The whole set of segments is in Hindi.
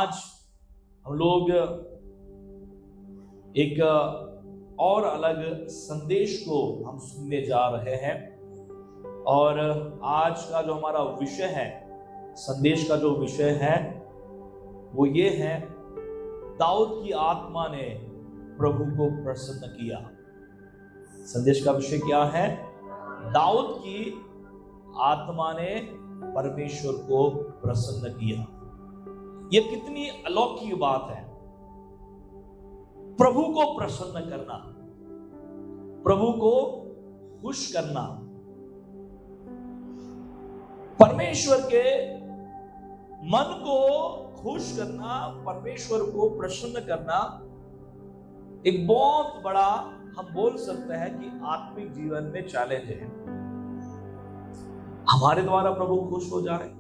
आज हम लोग एक और अलग संदेश को हम सुनने जा रहे हैं। और आज का जो हमारा विषय है, संदेश का जो विषय है वो ये है, दाऊद की आत्मा ने प्रभु को प्रसन्न किया। संदेश का विषय क्या है? दाऊद की आत्मा ने परमेश्वर को प्रसन्न किया। यह कितनी अलौकिक बात है, प्रभु को प्रसन्न करना, प्रभु को खुश करना। परमेश्वर के मन को खुश करना, परमेश्वर को प्रसन्न करना एक बहुत बड़ा, हम बोल सकते हैं कि आत्मिक जीवन में चैलेंज है। हमारे द्वारा प्रभु खुश हो जाए,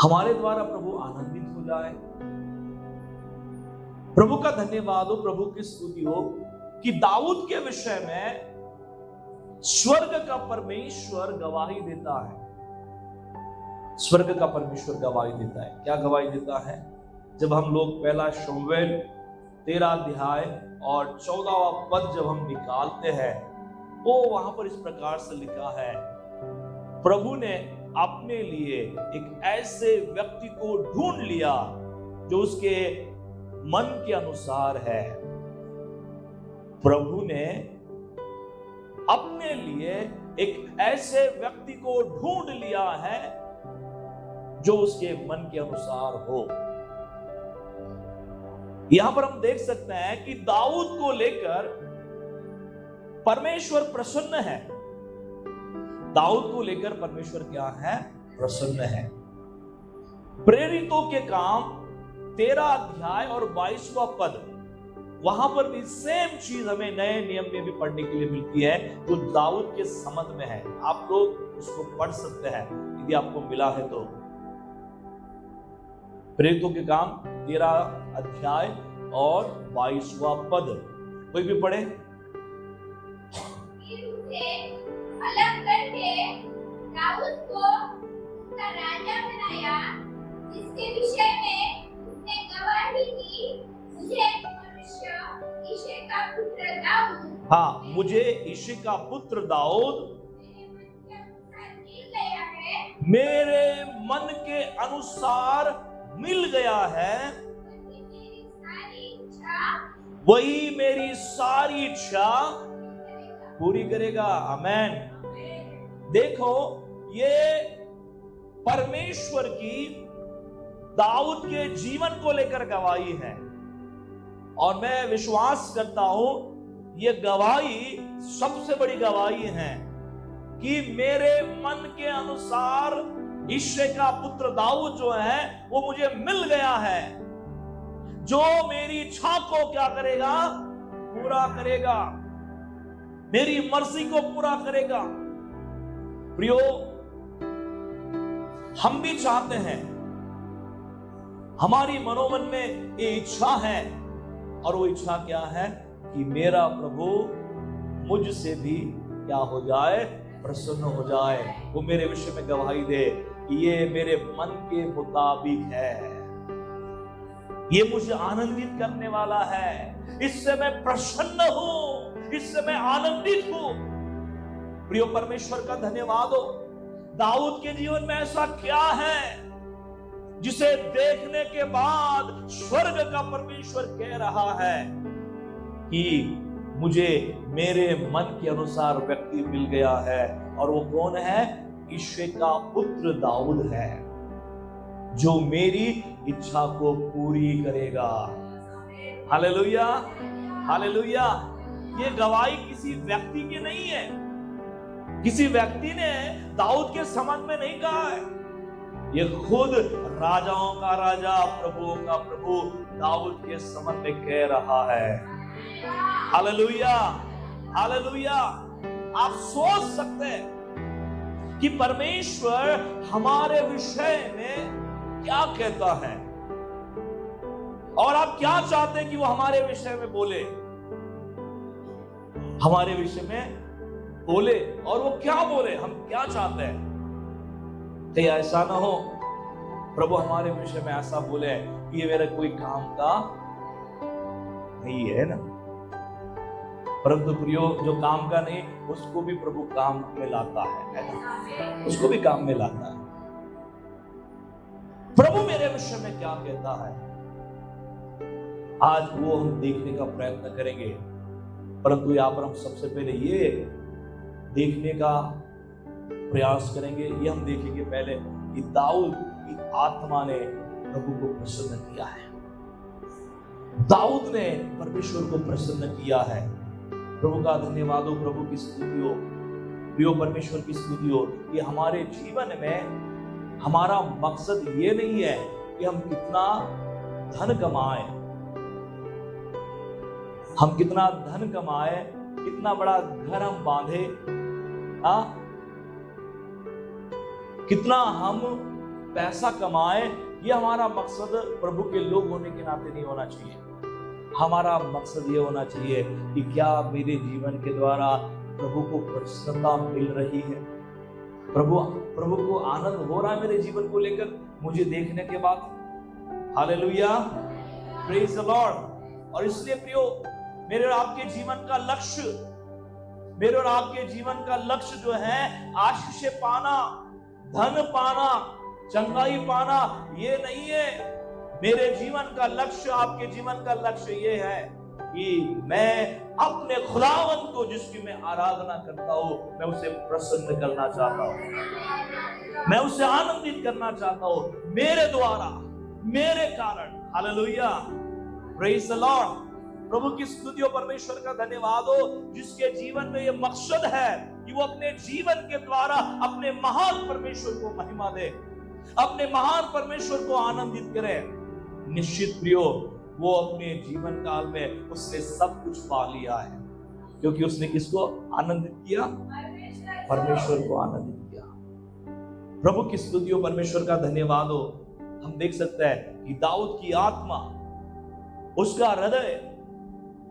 हमारे द्वारा प्रभु आनंदित हो जाए। प्रभु का धन्यवाद हो, प्रभु की स्तुति हो कि दाऊद के विषय में स्वर्ग का परमेश्वर गवाही देता है। स्वर्ग का परमेश्वर गवाही देता है। क्या गवाही देता है? जब हम लोग पहला शमूएल 13 अध्याय और 14वां पद जब हम निकालते हैं तो वहां पर इस प्रकार से लिखा है, प्रभु ने अपने लिए एक ऐसे व्यक्ति को ढूंढ लिया जो उसके मन के अनुसार है। प्रभु ने अपने लिए एक ऐसे व्यक्ति को ढूंढ लिया है जो उसके मन के अनुसार हो। यहां पर हम देख सकते हैं कि दाऊद को लेकर परमेश्वर प्रसन्न है। दाऊद को लेकर परमेश्वर क्या है? प्रसन्न है। प्रेरितों के काम 13 अध्याय और 22वां पद, वहां पर भी सेम चीज हमें नए नियम में भी पढ़ने के लिए मिलती है जो दाऊद के संबंध में है। आप लोग उसको पढ़ सकते हैं यदि आपको मिला है तो। प्रेरितों के काम 13 अध्याय और 22वां पद, कोई भी पढ़े। अलग करके दाऊद को उसका राजा बनाया, जिसके विषय में उसने गवाही दी, मुझे मनुष्य यिशै का पुत्र दाऊद, हाँ, मुझे यिशै का पुत्र दाऊद मेरे मन के अनुसार मिल गया है, वही मेरी सारी इच्छा पूरी करेगा। आमेन। देखो, ये परमेश्वर की दाऊद के जीवन को लेकर गवाही है और मैं विश्वास करता हूं ये गवाही सबसे बड़ी गवाही है कि मेरे मन के अनुसार यिशै का पुत्र दाऊद जो है वो मुझे मिल गया है, जो मेरी इच्छा को क्या करेगा? पूरा करेगा, मेरी मर्जी को पूरा करेगा। प्रियो, हम भी चाहते हैं, हमारी मनोमन में ये इच्छा है, और वो इच्छा क्या है कि मेरा प्रभु मुझसे भी क्या हो जाए? प्रसन्न हो जाए। वो मेरे विषय में गवाही दे कि ये मेरे मन के मुताबिक है, ये मुझे आनंदित करने वाला है, इससे मैं प्रसन्न हूं, इससे मैं आनंदित हूं। प्रियो, परमेश्वर का धन्यवाद हो। दाऊद के जीवन में ऐसा क्या है जिसे देखने के बाद स्वर्ग का परमेश्वर कह रहा है कि मुझे मेरे मन के अनुसार व्यक्ति मिल गया है, और वो कौन है? यिशै का पुत्र दाऊद है, जो मेरी इच्छा को पूरी करेगा। Hallelujah, hallelujah. ये गवाही किसी व्यक्ति की नहीं है, किसी व्यक्ति ने दाऊद के संबंध में नहीं कहा है, ये खुद राजाओं का राजा, प्रभुओं का प्रभु दाऊद के संबंध में कह रहा है। Hallelujah, hallelujah. आप सोच सकते हैं कि परमेश्वर हमारे विषय में क्या कहता है, और आप क्या चाहते हैं कि वो हमारे विषय में बोले, हमारे विषय में बोले, और वो क्या बोले, हम क्या चाहते हैं। कहीं ऐसा ना हो प्रभु हमारे विषय में ऐसा बोले कि ये मेरा कोई काम का नहीं है ना, परंतु प्रियो जो काम का नहीं उसको भी प्रभु काम में लाता है ना, उसको भी काम में लाता है। प्रभु मेरे विषय में क्या कहता है, आज वो हम देखने का प्रयत्न करेंगे। परंतु यहाँ पर हम सबसे पहले ये देखने का प्रयास करेंगे, ये हम देखेंगे पहले कि दाऊद की आत्मा ने प्रभु को प्रसन्न किया है। दाऊद ने परमेश्वर को प्रसन्न किया है। प्रभु का धन्यवाद हो, प्रभु की स्तुति हो, प्रियो परमेश्वर की स्तुति हो कि हमारे जीवन में हमारा मकसद ये नहीं है कि हम कितना धन कमाएं, हम कितना धन कमाएं, कितना बड़ा घर हम बांधे, कितना हम पैसा कमाएं, ये हमारा मकसद प्रभु के लोग होने के नाते नहीं होना चाहिए। हमारा मकसद ये होना चाहिए कि क्या मेरे जीवन के द्वारा प्रभु को प्रसन्नता मिल रही है, प्रभु को आनंद हो रहा है मेरे जीवन को लेकर मुझे देखने के बाद। Hallelujah, praise the Lord. और इसलिए प्रियो मेरे और आपके जीवन का लक्ष्य, मेरे और आपके जीवन का लक्ष्य जो है आशीष पाना, धन पाना, चंगाई पाना, ये नहीं है। मेरे जीवन का लक्ष्य, आपके जीवन का लक्ष्य ये है कि मैं अपने खुदावंत को जिसकी मैं आराधना करता हूं, मैं उसे प्रसन्न करना चाहता हूं, मैं उसे आनंदित करना चाहता हूं मेरे द्वारा, मेरे कारण। Hallelujah, praise the Lord. प्रभु की स्तुति हो, परमेश्वर का धन्यवाद हो जिसके जीवन में ये मकसद है कि वो अपने जीवन के द्वारा अपने महान परमेश्वर को महिमा दे, अपने महान परमेश्वर को आनंदित करे। निश्चित प्रियो वो अपने जीवन काल में उसने सब कुछ पा लिया है, क्योंकि उसने किसको आनंदित किया? परमेश्वर को आनंदित किया। प्रभु की स्तुति हो, परमेश्वर का धन्यवाद हो। हम देख सकते हैं कि दाऊद की आत्मा, उसका हृदय,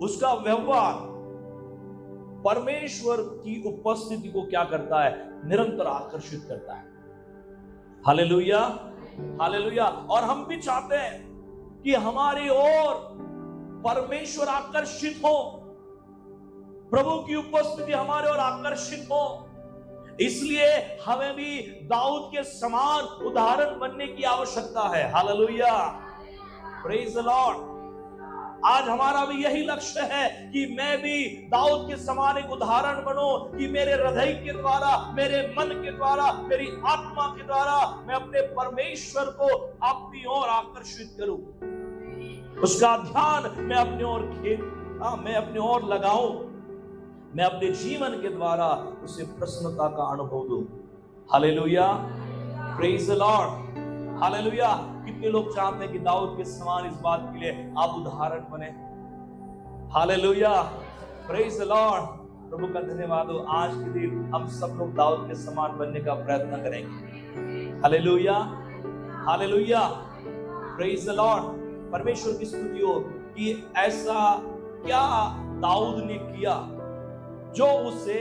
उसका व्यवहार परमेश्वर की उपस्थिति को क्या करता है? निरंतर आकर्षित करता है। Hallelujah, hallelujah. और हम भी चाहते हैं कि हमारी ओर परमेश्वर आकर्षित हो, प्रभु की उपस्थिति हमारे ओर आकर्षित हो। इसलिए हमें भी दाऊद के समान उदाहरण बनने की आवश्यकता है। Hallelujah, praise the Lord. आज हमारा भी यही लक्ष्य है कि मैं भी दाऊद के समान एक उदाहरण बनूं, कि मेरे हृदय के द्वारा, मेरे मन के द्वारा, मेरी आत्मा के द्वारा मैं अपने परमेश्वर को अपनी ओर आकर्षित करूं, उसका ध्यान मैं अपनी ओर मैं अपनी ओर लगाऊं, मैं अपने जीवन के द्वारा उसे प्रसन्नता का अनुभव दूं। Hallelujah, praise the Lord, hallelujah. कितने लोग चाहते हैं कि दाऊद के समान इस बात के लिए आप उदाहरण बने। Hallelujah, praise the Lord. प्रभु का धन्यवाद हो। आज के दिन हम सब लोग दाऊद के समान बनने का प्रयत्न करेंगे। Hallelujah, hallelujah, praise the Lord. परमेश्वर की स्तुति हो कि ऐसा क्या दाऊद ने किया जो उसे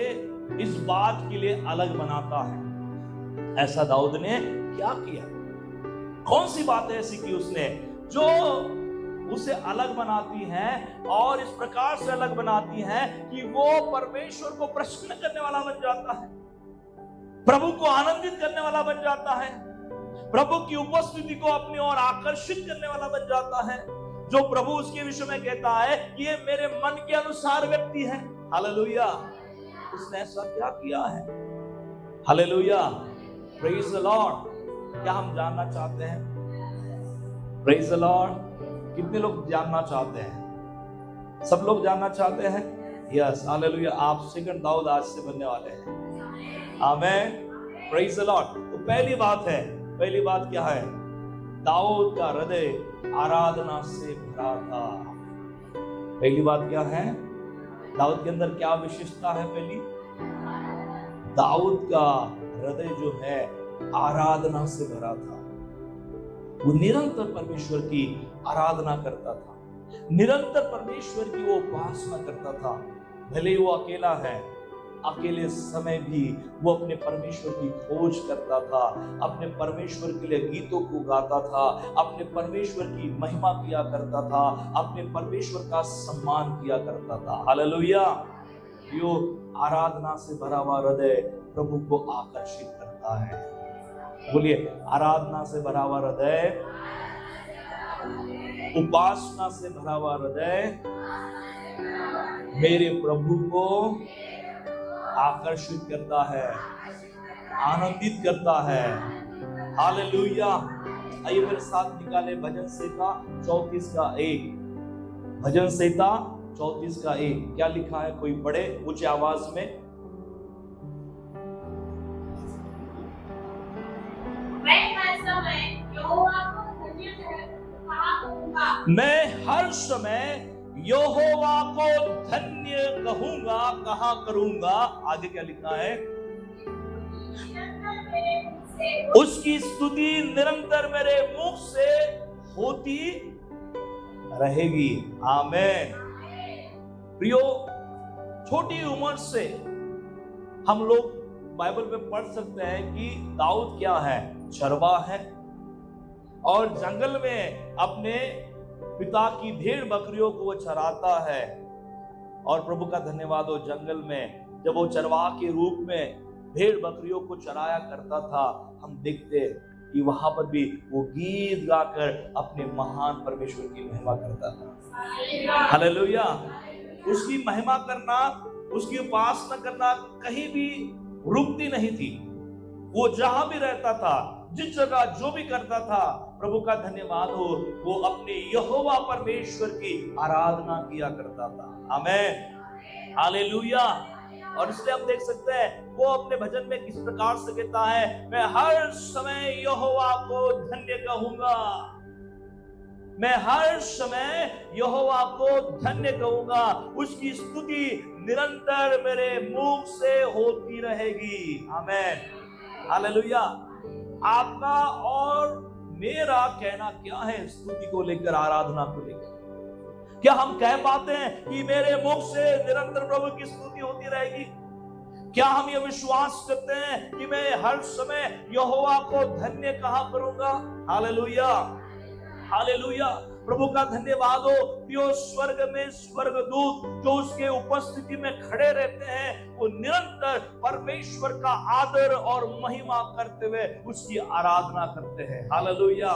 इस बात के लिए अलग बनाता है। ऐसा दाऊद ने क्या किया? कौन सी बात ऐसी की उसने जो उसे अलग बनाती हैं और इस प्रकार से अलग बनाती हैं कि वो परमेश्वर को प्रसन्न करने वाला बन जाता है, प्रभु को आनंदित करने वाला बन जाता है, प्रभु की उपस्थिति को अपनी ओर आकर्षित करने वाला बन जाता है। जो प्रभु उसके विषय में कहता है कि ये मेरे मन के अनुसार व्यक्ति है। हालेलुया, उसने ऐसा क्या किया है? Hallelujah, praise the Lord. क्या हम जानना चाहते हैं? Praise the Lord. कितने लोग जानना चाहते हैं? सब लोग जानना चाहते हैं? Yes, hallelujah. आप सेकंड दाऊद आज से बनने वाले हैं। आमीन, प्रेज द लॉर्ड। तो पहली बात है, पहली बात क्या है? दाऊद का हृदय आराधना से भरा था। पहली बात क्या है? दाऊद के अंदर क्या विशेषता है? पहली, दाऊद का हृदय जो है आराधना से भरा था। वो निरंतर परमेश्वर की आराधना करता था, निरंतर परमेश्वर की वो उपासना करता था। भले ही वो अकेला है, अकेले समय भी वो अपने परमेश्वर की खोज करता था, अपने परमेश्वर के लिए गीतों को गाता था, अपने परमेश्वर की महिमा किया करता था, अपने परमेश्वर का सम्मान किया करता था। हालेलुया। यो आराधना से भरा हुआ हृदय प्रभु को आकर्षित करता है। बोलिए, आराधना से भरा हुआ हृदय, उपासना से भरा हुआ हृदय मेरे प्रभु को आकर्षित करता है, आनंदित करता है। हालेलुया। आइए मेरे साथ निकाले भजन संहिता 34 का 1। भजन संहिता 34 का 1 क्या लिखा है? कोई पढ़े ऊंची आवाज में। मैं हर समय यहोवा को धन्य कहूंगा, कहा करूंगा। आगे क्या लिखा है? उसकी स्तुति निरंतर मेरे मुख से होती रहेगी। आमेन। प्रियो, छोटी उम्र से हम लोग बाइबल में पढ़ सकते हैं कि दाऊद क्या है? चरवाहा है और जंगल में अपने पिता की भेड़ बकरियों को वो चराता है। और प्रभु का धन्यवाद हो, जंगल में जब वो चरवाहा के रूप में भेड़ बकरियों को चराया करता था, हम देखते कि वहां पर भी वो गीत गाकर अपने महान परमेश्वर की महिमा करता था। हालेलुया। उसकी महिमा करना, उसकी उपासना करना कहीं भी रुकती नहीं थी। वो जहां भी रहता था, जिस जगह जो भी करता था, प्रभु का धन्यवाद हो, वो अपने यहोवा परमेश्वर की आराधना किया करता था। आमेन। हालेलुया। और इसलिए हम देख सकते हैं वो अपने भजन में किस प्रकार से कहता है, मैं हर समय यहोवा को धन्य कहूंगा, मैं हर समय यहोवा को धन्य कहूंगा, उसकी स्तुति निरंतर मेरे मुख से होती रहेगी। आमेन। हालेलुया। आपका और मेरा कहना क्या है स्तुति को लेकर, आराधना को लेकर? क्या हम कह पाते हैं कि मेरे मुख से निरंतर प्रभु की स्तुति होती रहेगी? क्या हम ये विश्वास करते हैं कि मैं हर समय यहोवा को धन्य कहा करूंगा? हालेलुया। हालेलुया। प्रभु का धन्यवाद हो। प्रियो, स्वर्ग में स्वर्गदूत जो उसके उपस्थिति में खड़े रहते हैं, वो निरंतर परमेश्वर का आदर और महिमा करते हुए उसकी आराधना करते हैं। हालेलुया।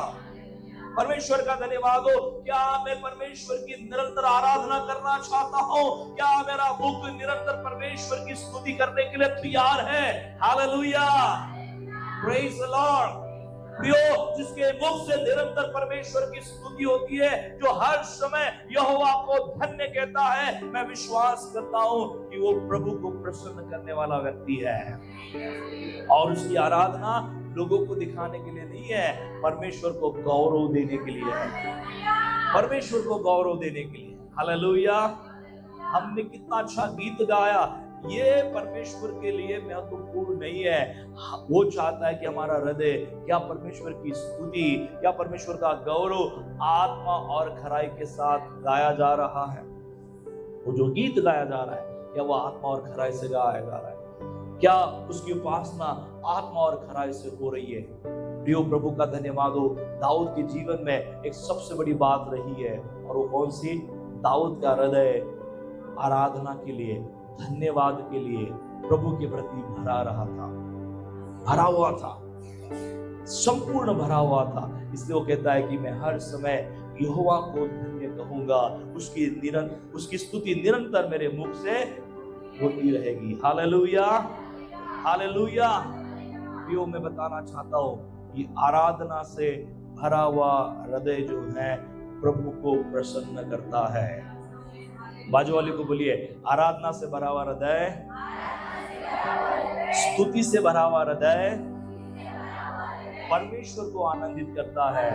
परमेश्वर का धन्यवाद हो। क्या मैं परमेश्वर की निरंतर आराधना करना चाहता हूं? क्या मेरा मुख निरंतर परमेश्वर की स्तुति करने के लिए तैयार है? हालेलुया। Praise the Lord. प्रियो, जिसके मुख से निरंतर परमेश्वर की स्तुति होती है, जो हर समय यहोवा को धन्य कहता है, मैं विश्वास करता हूं कि वो प्रभु को प्रसन्न करने वाला व्यक्ति है। और उसकी आराधना लोगों को दिखाने के लिए नहीं है, परमेश्वर को गौरव देने के लिए है। परमेश्वर को गौरव देने के लिए। हालेलुया। हमने कितना अच्छा गीत गाया, ये परमेश्वर के लिए महत्वपूर्ण नहीं है। वो चाहता है कि हमारा हृदय क्या परमेश्वर की स्तुति, क्या परमेश्वर का गौरव आत्मा और खराई के साथ गाया जा रहा है। वो जो गीत गाया जा रहा है, क्या वो आत्मा और खराई से गाया जा रहा है? क्या उसकी उपासना आत्मा और खराई से हो रही है? प्रियो, प्रभु का धन्यवाद हो। दाऊद के जीवन में एक सबसे बड़ी बात रही है, और वो कौन सी? दाऊद का हृदय आराधना के लिए, धन्यवाद के लिए प्रभु के प्रति भरा रहा था, भरा हुआ था, संपूर्ण भरा हुआ था। इसलिए वो कहता है कि मैं हर समय यहोवा को धन्य कहूंगा, उसकी स्तुति निरंतर मेरे मुख से होती रहेगी। हालेलुया। हालेलुया। प्रियो, मैं बताना चाहता हूं कि आराधना से भरा हुआ हृदय जो है प्रभु को प्रसन्न करता है। बाजू वाले को बोलिए, आराधना से भरा हुआ हृदय, स्तुति से भरा हुआ हृदय परमेश्वर को आनंदित करता है।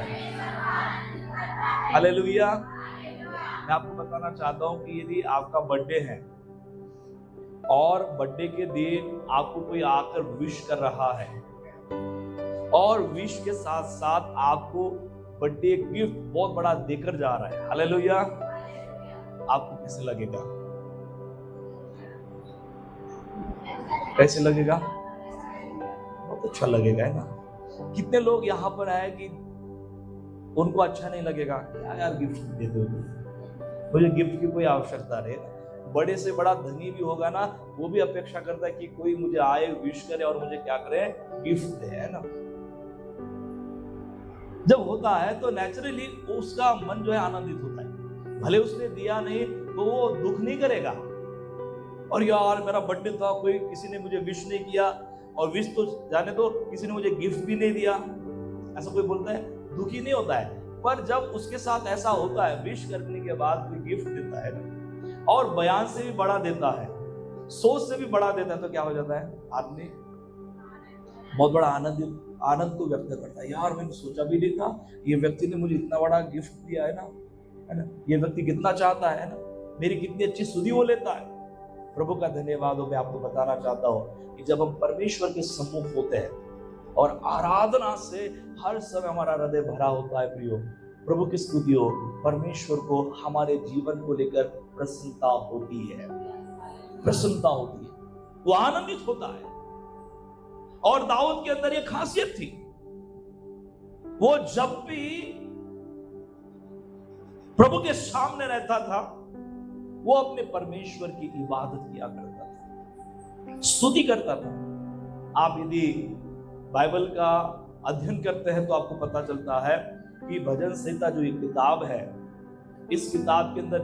हालेलुया। मैं आपको बताना चाहता हूं कि यदि आपका बर्थडे है और बर्थडे के दिन आपको कोई आकर विश कर रहा है, और विश के साथ साथ आपको बर्थडे गिफ्ट बहुत बड़ा देकर जा रहा है, हालेलुया, आपको कैसे लगेगा? कैसे लगेगा? बहुत अच्छा लगेगा, है ना। कितने लोग यहाँ पर आए कि उनको अच्छा नहीं लगेगा, क्या यार गिफ्ट दे दो, मुझे गिफ्ट की कोई आवश्यकता नहीं। बड़े से बड़ा धनी भी होगा ना, वो भी अपेक्षा करता है कि कोई मुझे आए, विश करे और मुझे क्या करे, गिफ्ट दे, है ना। जब होता है तो नेचुरली उसका मन जो है आनंदित होता है। भले उसने दिया नहीं तो वो दुख नहीं करेगा, और यार मेरा बर्थडे था, कोई किसी ने मुझे विश नहीं किया, और विश तो जाने दो, किसी ने मुझे गिफ्ट भी नहीं दिया, ऐसा कोई बोलता है, दुखी नहीं होता है। पर जब उसके साथ ऐसा होता है, विश करने के बाद कोई गिफ्ट देता है ना, और बयान से भी बड़ा देता है, सोच से भी बड़ा देता है, तो क्या हो जाता है, आदमी बहुत बड़ा आनंद को व्यक्त करता है। यार मैंने सोचा भी नहीं था, ये व्यक्ति ने मुझे इतना बड़ा गिफ्ट दिया, है ना, ये व्यक्ति कितना चाहता है ना, मेरी कितनी अच्छी सुधि वो लेता है। प्रभु का धन्यवाद हो। मैं आपको बताना चाहता हूँ कि जब हम परमेश्वर के सम्मुख होते हैं और आराधना से हर समय हमारा हृदय भरा होता है, प्रियो, प्रभु की स्तुति हो, परमेश्वर को हमारे जीवन को लेकर प्रसन्नता होती है, प्रसन्नता होती है, वो आनंदित होता है। और दाऊद के अंदर ये खासियत थी, वो जब भी प्रभु के सामने रहता था, वो अपने परमेश्वर की इबादत किया करता था, स्तुति करता था। आप यदि बाइबल का अध्ययन करते हैं तो आपको पता चलता है कि भजन संहिता जो एक किताब है, इस किताब के अंदर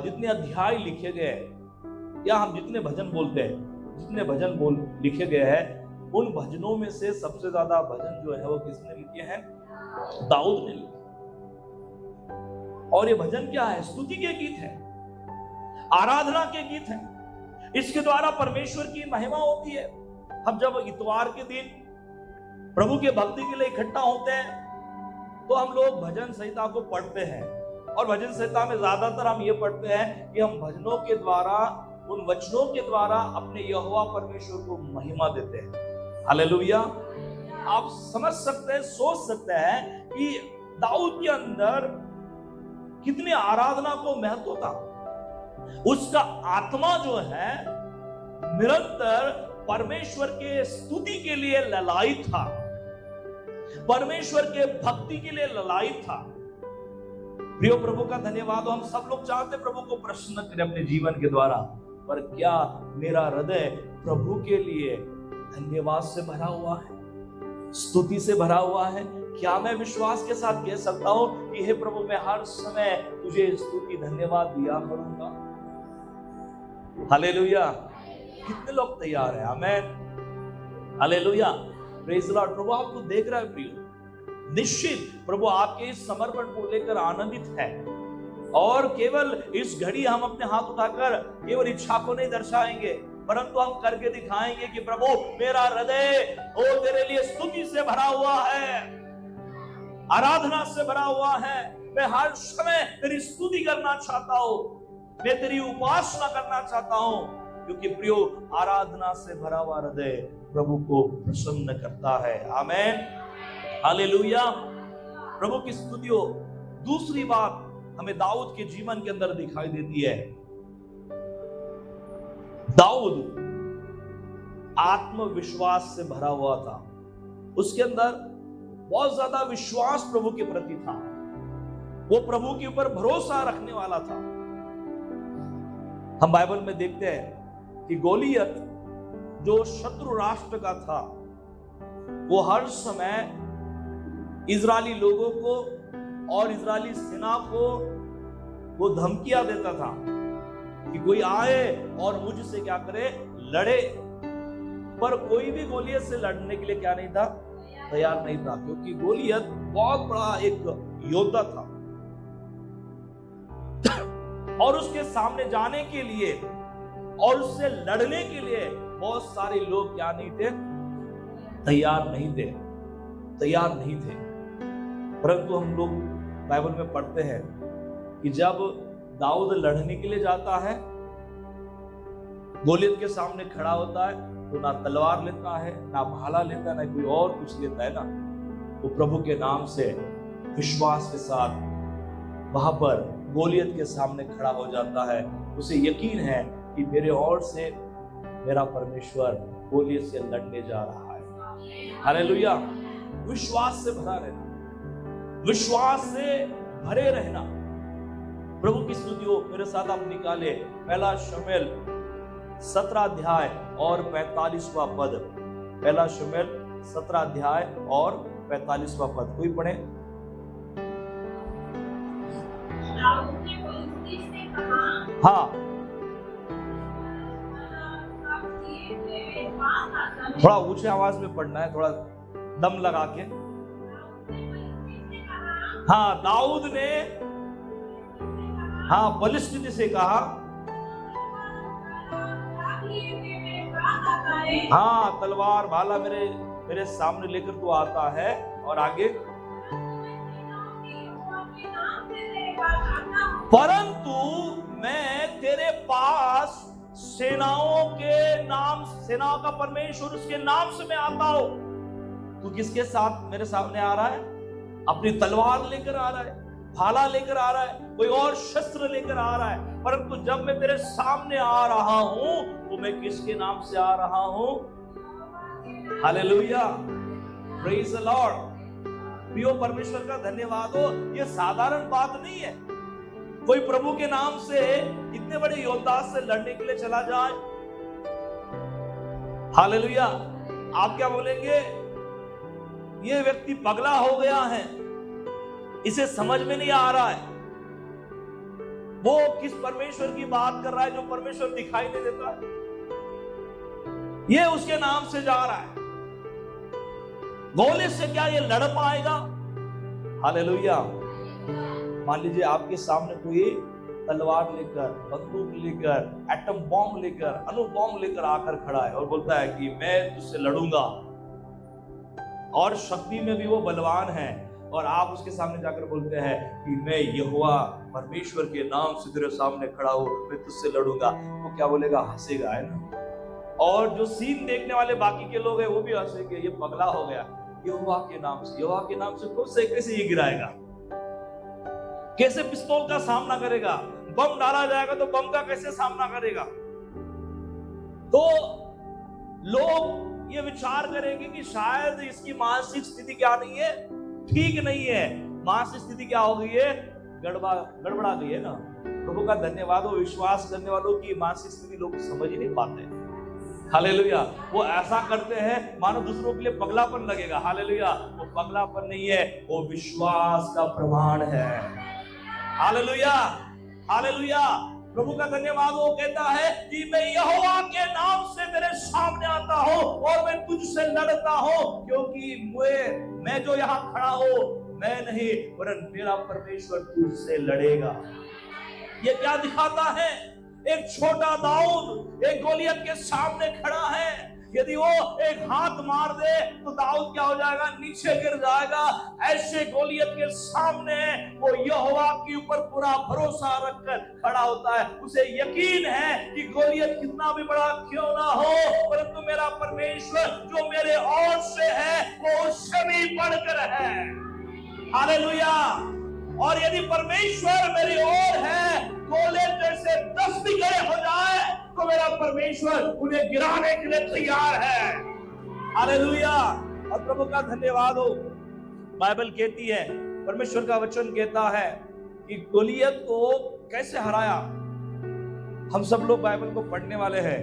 जितने अध्याय लिखे गए, या हम जितने भजन बोलते हैं, जितने भजन लिखे गए हैं, उन भजनों में से सबसे ज्यादा भजन जो है वो किसने लिखे हैं? दाऊद ने लिखे। और ये भजन क्या है? स्तुति के गीत है, आराधना के गीत है। इसके द्वारा परमेश्वर की महिमा होती है। हम जब इतवार के दिन प्रभु के भक्ति के लिए इकट्ठा होते हैं तो हम लोग भजन संहिता को पढ़ते हैं, और भजन संहिता में ज्यादातर हम ये पढ़ते हैं कि हम भजनों के द्वारा, उन वचनों के द्वारा अपने यहोवा परमेश्वर को महिमा देते हैं। हालेलुया। आप समझ सकते हैं, सोच सकते हैं कि दाऊद के अंदर कितनी आराधना को महत्व था। उसका आत्मा जो है निरंतर परमेश्वर के स्तुति के लिए ललायित था, परमेश्वर के भक्ति के लिए ललायित था। प्रियो, प्रभु का धन्यवाद हो। हम सब लोग चाहते प्रभु को प्रसन्न करें अपने जीवन के द्वारा, पर क्या मेरा हृदय प्रभु के लिए धन्यवाद से भरा हुआ है, स्तुति से भरा हुआ है? क्या मैं विश्वास के साथ कह सकता हूं कि हे प्रभु, मैं हर समय तुझे स्तुति धन्यवाद दिया करूंगा? हालेलुया। कितने लोग तैयार हैं? आमीन, हालेलुया, प्रेज़ द लॉर्ड। प्रभु आपको देख रहा है प्रियो, निश्चित प्रभु आपके इस समर्पण को लेकर आनंदित है। और केवल इस घड़ी हम अपने हाथ उठाकर केवल इच्छा को नहीं दर्शाएंगे, परंतु हम करके दिखाएंगे कि प्रभु, मेरा हृदय ओ तेरे लिए स्तुति से भरा हुआ है, आराधना से भरा हुआ है। मैं हर समय तेरी स्तुति करना चाहता हूं, मैं तेरी उपासना करना चाहता हूं, क्योंकि प्रियो, आराधना से भरा हुआ हृदय प्रभु को प्रसन्न करता है। आमीन, हालेलुया, प्रभु की स्तुति हो। दूसरी बात हमें दाऊद के जीवन के अंदर दिखाई देती है, दाऊद आत्मविश्वास से भरा हुआ था। उसके अंदर बहुत ज्यादा विश्वास प्रभु के प्रति था, वो प्रभु के ऊपर भरोसा रखने वाला था। हम बाइबल में देखते हैं कि गोलियत जो शत्रु राष्ट्र का था, वो हर समय इजरायली लोगों को और इजरायली सेना को वो धमकियां देता था कि कोई आए और मुझसे क्या करे, लड़े। पर कोई भी गोलियत से लड़ने के लिए क्या नहीं था, तैयार नहीं था, क्योंकि गोलियत बहुत बड़ा एक योद्धा था और उसके सामने जाने के लिए और उससे लड़ने के लिए बहुत सारे लोग क्या नहीं थे, तैयार नहीं थे। परंतु हम लोग बाइबल में पढ़ते हैं कि जब दाऊद लड़ने के लिए जाता है, गोलियत के सामने खड़ा होता है, तो ना तलवार लेता है, ना भाला लेता है, ना कोई और कुछ लेता है ना, वो प्रभु के नाम से विश्वास के साथ वहां पर गोलियत के सामने खड़ा हो जाता है। उसे यकीन है कि मेरे ओर से मेरा परमेश्वर गोलियत से लड़ने जा रहा है। हालेलुया। विश्वास से भरा रहना, विश्वास से भरे रहना। प्रभु की स्तुति हो। मेरे साथ आप निकाले पहला शमूएल 17 अध्याय और 45वां पद। पहला शमूएल 17 अध्याय और 45वां पद, कोई पढ़े? हाँ, थोड़ा ऊंचे आवाज में पढ़ना है, थोड़ा दम लगा के। हाँ, दाऊद ने बलिष्ठ से कहा, हाँ, तलवार भाला मेरे सामने लेकर तू आता है। और आगे, परंतु मैं तेरे पास सेनाओं का परमेश्वर उसके नाम से मैं आता हूं। तू किसके साथ मेरे सामने आ रहा है? अपनी तलवार लेकर आ रहा है, भाला लेकर आ रहा है, कोई और शस्त्र लेकर आ रहा है। परंतु जब मैं तेरे सामने आ रहा हूं तो मैं किसके नाम से आ रहा हूं? Hallelujah, praise the Lord. प्रियो परमेश्वर का धन्यवाद हो। ये साधारण बात नहीं है कोई प्रभु के नाम से इतने बड़े योद्धा से लड़ने के लिए चला जाए। हालेलुया। आप क्या बोलेंगे? ये व्यक्ति पगला हो गया है, इसे समझ में नहीं आ रहा है, वो किस परमेश्वर की बात कर रहा है जो परमेश्वर दिखाई नहीं देता है। ये उसके नाम से जा रहा है, गोलियत से क्या ये लड़ पाएगा? हालेलुया। मान लीजिए आपके सामने कोई तलवार लेकर, बंदूक लेकर, एटम बॉम्ब लेकर, अणु बॉम्ब लेकर आकर खड़ा है और बोलता है कि मैं तुझसे लड़ूंगा, और शक्ति में भी वो बलवान है, और आप उसके सामने जाकर बोलते हैं कि मैं यहोवा परमेश्वर के नाम से तेरे सामने खड़ा हूं, मैं तुझसे लड़ूंगा। वो क्या बोलेगा? हंसेगा, है ना। और जो सीन देखने वाले बाकी के लोग हैं वो भी हंसेंगे, ये पगला हो गया। यहोवा के नाम से कैसे ये गिराएगा? कैसे पिस्तौल का सामना करेगा? बम डाला जाएगा तो बम का कैसे सामना करेगा? तो लोग ये विचार करेंगे कि शायद इसकी मानसिक स्थिति क्या नहीं है, ठीक नहीं है। मानसिक स्थिति क्या हो गई है? गड़बड़ा गई है ना। प्रभु का धन्यवाद हो। विश्वास करने वालों की मानसिक स्थिति लोग समझ ही नहीं पाते। हालेलुया। वो ऐसा करते हैं मानो दूसरों के लिए पगलापन लगेगा। हालेलुया। वो पगलापन नहीं है, वो विश्वास का प्रमाण है। Hallelujah, hallelujah. प्रभु का धन्यवाद। वो कहता है कि मैं यहोवा के नाम से तेरे सामने आता हूं और मैं तुझसे लड़ता हूं, क्योंकि मैं जो यहाँ खड़ा हूं मैं नहीं, वरन मेरा परमेश्वर तुझसे लड़ेगा। ये क्या दिखाता है? एक छोटा दाऊद एक गोलियत के सामने खड़ा है। यदि वो एक हाथ मार दे तो दाऊद क्या हो जाएगा? नीचे गिर जाएगा। ऐसे गोलियत के सामने वो यहोवा के ऊपर पूरा भरोसा रखकर खड़ा होता है। उसे यकीन है कि गोलियत कितना भी बड़ा क्यों ना हो, परंतु मेरा परमेश्वर जो मेरे ओर से है वो उससे भी बढ़कर है। हालेलुया। और यदि परमेश्वर मेरी ओर है, गोलियत जैसे 10 भी खड़े हो जाए तो मेरा परमेश्वर उन्हें गिराने के लिए तैयार है। हालेलुया। और प्रभु का धन्यवाद हो। बाइबल कहती है, परमेश्वर का वचन कहता है कि गोलियत को कैसे हराया। हम सब लोग बाइबल को पढ़ने वाले हैं।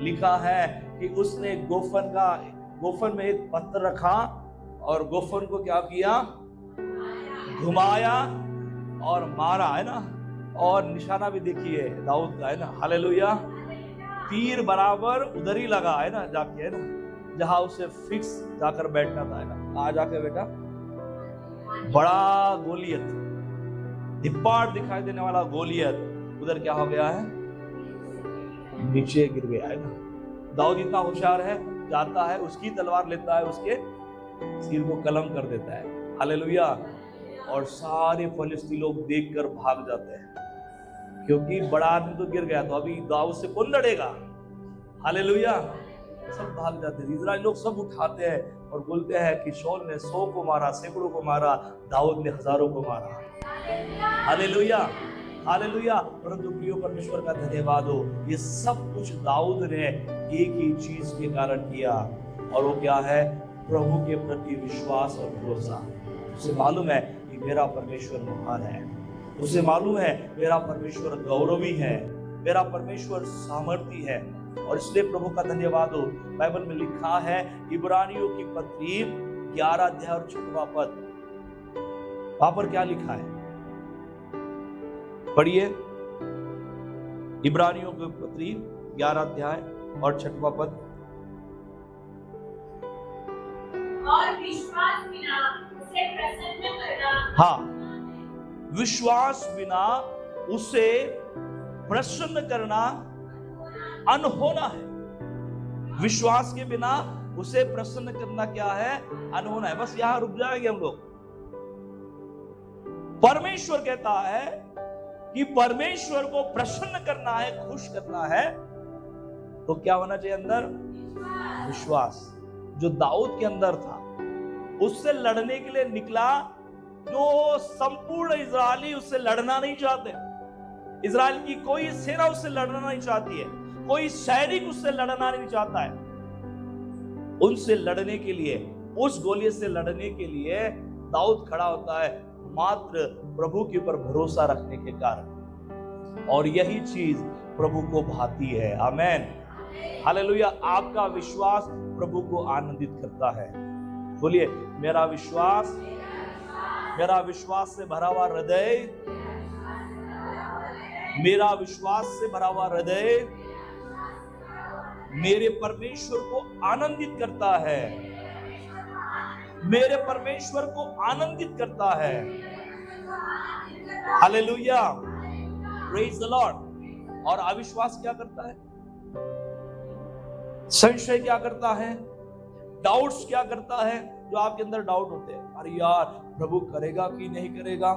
लिखा है कि उसने गोफन में एक पत्थर रखा और गोफन को क्या किया? घुमाया और मारा, है ना। और निशाना भी देखिए दाऊद का, है ना। हालेलुया। तीर बराबर उधर ही लगा, है ना, जाके, है ना, जहां उसे फिक्स जाकर बैठना था, है ना। कहां जाके बैठा? बड़ा गोलियत, धिप्पाड़ दिखाई देने वाला गोलियत उधर क्या हो गया है? नीचे गिर गया, है ना। दाऊद इतना होशियार है, जाता है, उसकी तलवार लेता है, उसके सिर को कलम कर देता है। हालेलुया। और सारे फलिस्ती लोग देखकर भाग जाते हैं, क्योंकि बड़ा आदमी तो गिर गया, तो अभी दाऊद से कौन लड़ेगा? हालेलुया। सब भाग जाते हैं। इस्राएल लोग सब उठाते हैं और बोलते हैं कि शौल ने 100 को मारा, सैकड़ों को मारा, दाऊद ने हजारों को मारा। हालेलुया। हालेलुया। परंतु प्रियो परमेश्वर का धन्यवाद हो, ये सब कुछ दाऊद ने एक ही चीज के कारण किया, और वो क्या है? प्रभु के प्रति विश्वास और भरोसा। उसे मालूम है कि मेरा परमेश्वर महान है, उसे मालूम है मेरा परमेश्वर गौरवी है, मेरा परमेश्वर सामर्थी है, और इसलिए प्रभु का धन्यवाद हो। बाइबल में लिखा है इब्रानियों की पत्री 11 अध्याय और 6वां पद, वहां पर क्या लिखा है? पढ़िए, इब्रानियों की पत्री 11 अध्याय और 6वां पद। और विश्वास बिना उसे प्रसन्न करना, हाँ, विश्वास बिना उसे प्रसन्न करना अनहोना है। विश्वास के बिना उसे प्रसन्न करना क्या है? अनहोना है। बस यहां रुक जाएंगे हम लोग। परमेश्वर कहता है कि परमेश्वर को प्रसन्न करना है, खुश करना है, तो क्या होना चाहिए अंदर? विश्वास। जो दाऊद के अंदर था, उससे लड़ने के लिए निकला जो संपूर्ण इजरायली उससे लड़ना नहीं चाहते। इजराइल की कोई सेना उससे लड़ना नहीं चाहती है, कोई सैनिक उससे लड़ना नहीं चाहता है। उनसे लड़ने के लिए, उस गोलियत से लड़ने के लिए दाऊद खड़ा होता है मात्र प्रभु के ऊपर भरोसा रखने के कारण, और यही चीज प्रभु को भाती है। आमेन, हालेलुया। आपका विश्वास प्रभु को आनंदित करता है। बोलिए, मेरा विश्वास, मेरा विश्वास से भरा हुआ हृदय, मेरा विश्वास से भरा हुआ हृदय मेरे परमेश्वर को आनंदित करता है, मेरे परमेश्वर को आनंदित करता है। Hallelujah, praise the Lord. और अविश्वास क्या करता है? संशय क्या करता है? डाउट्स क्या करता है? जो आपके अंदर डाउट होते हैं, अरे यार प्रभु करेगा कि नहीं करेगा,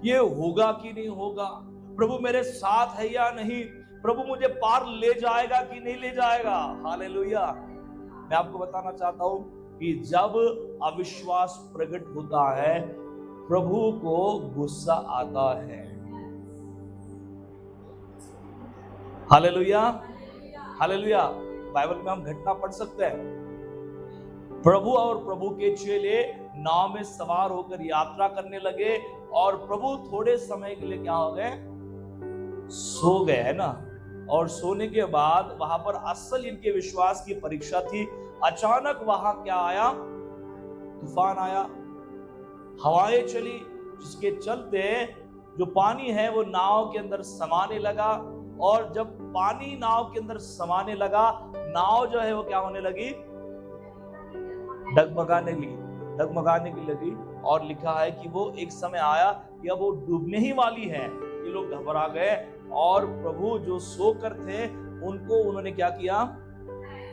ये होगा कि नहीं होगा, प्रभु मेरे साथ है या नहीं, प्रभु मुझे पार ले जाएगा कि नहीं ले जाएगा। हालेलुया। मैं आपको बताना चाहता हूं कि जब अविश्वास प्रकट होता है, प्रभु को गुस्सा आता है। Hallelujah, hallelujah. बाइबल में हम घटना पढ़ सकते हैं। प्रभु और प्रभु के चेले नाव में सवार होकर यात्रा करने लगे, और प्रभु थोड़े समय के लिए क्या हो गए? सो गए, है ना। और सोने के बाद वहां पर असल इनके विश्वास की परीक्षा थी। अचानक वहां क्या आया? तूफान आया, हवाएं चली, जिसके चलते जो पानी है वो नाव के अंदर समाने लगा, और जब पानी नाव के अंदर समाने लगा, नाव जो है वो क्या होने लगी? डगमगाने की लगी। और लिखा है कि वो एक समय आया कि अब वो डूबने ही वाली है। ये लोग घबरा गए, और प्रभु जो सोकर थे उनको उन्होंने क्या किया?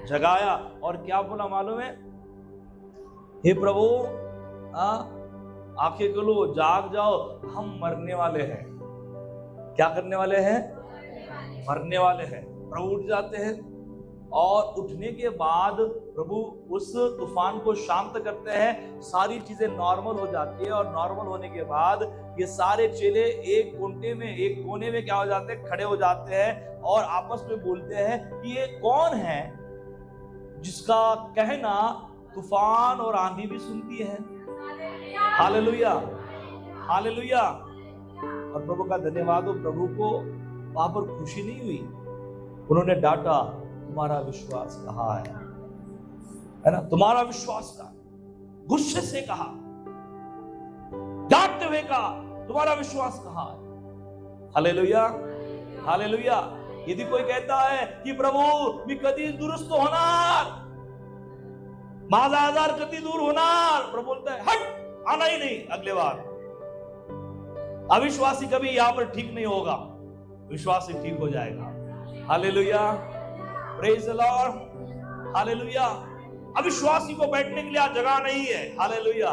जगाया, और क्या बोला मालूम है? हे प्रभु, आंखें खोलो, जाग जाओ, हम मरने वाले हैं। क्या करने वाले हैं? मरने वाले हैं। प्रभु उठ जाते हैं, और उठने के बाद प्रभु उस तूफान को शांत करते हैं। सारी चीजें नॉर्मल हो जाती है, और नॉर्मल होने के बाद ये सारे चेले एक कोने में क्या हो जाते हैं? खड़े हो जाते हैं, और आपस में बोलते हैं कि ये कौन है जिसका कहना तूफान और आंधी भी सुनती है। Hallelujah, hallelujah. और प्रभु का धन्यवाद हो, प्रभु को वहां पर खुशी नहीं हुई, उन्होंने डांटा, तुम्हारा विश्वास कहाँ है ना? तुम्हारा विश्वास कहाँ? गुस्से से कहा, डांटते हुए कहा, तुम्हारा विश्वास कहाँ है? Hallelujah, hallelujah. यदि कोई कहता है कि प्रभु मी कधी दुरुस्त होणार, माझा आजार कधी दूर होणार, प्रभु बोलता है हट, आना ही नहीं अगले बार। अविश्वासी कभी यहां पर ठीक नहीं होगा, विश्वासी ठीक हो जाएगा। Hallelujah, praise the Lord, hallelujah. अविश्वासी को बैठने के लिए जगह नहीं है, हालेलुया,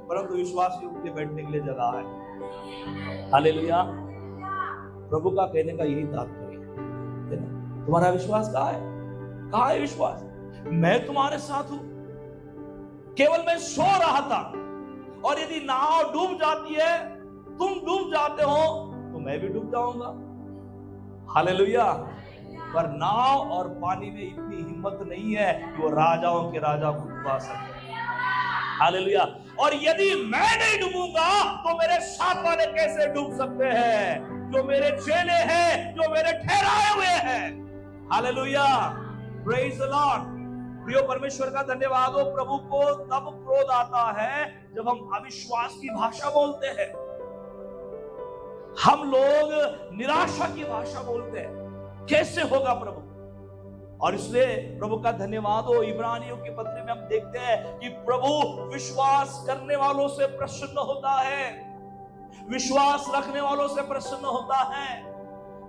परंतु विश्वासियों के लिए बैठने के लिए जगह है। हालेलुया। प्रभु का कहने का यही तात्पर्य है ना? तुम्हारा विश्वास कहाँ है? कहाँ है विश्वास? मैं तुम्हारे साथ हूं। केवल मैं सो रहा था, और यदि नाव डूब जाती है, तुम डूब जाते हो, तो मैं भी डूब जाऊंगा। हालेलुया। पर नाव और पानी में इतनी हिम्मत नहीं है कि वो राजाओं के राजा को डुबा सके। हालेलुया। और यदि मैं नहीं डूबूंगा तो मेरे साथ वाले कैसे डूब सकते हैं, जो मेरे चेले हैं, जो मेरे ठहराए हुए हैं। Hallelujah, praise the Lord. प्रियो परमेश्वर का धन्यवाद हो। प्रभु को तब क्रोध आता है जब हम अविश्वास की भाषा बोलते हैं, हम लोग निराशा की भाषा बोलते हैं। कैसे होगा प्रभु? और इसलिए प्रभु का धन्यवाद हो। इब्रानियों की पत्री में हम देखते हैं कि प्रभु विश्वास करने वालों से प्रसन्न होता है, विश्वास रखने वालों से प्रसन्न होता है।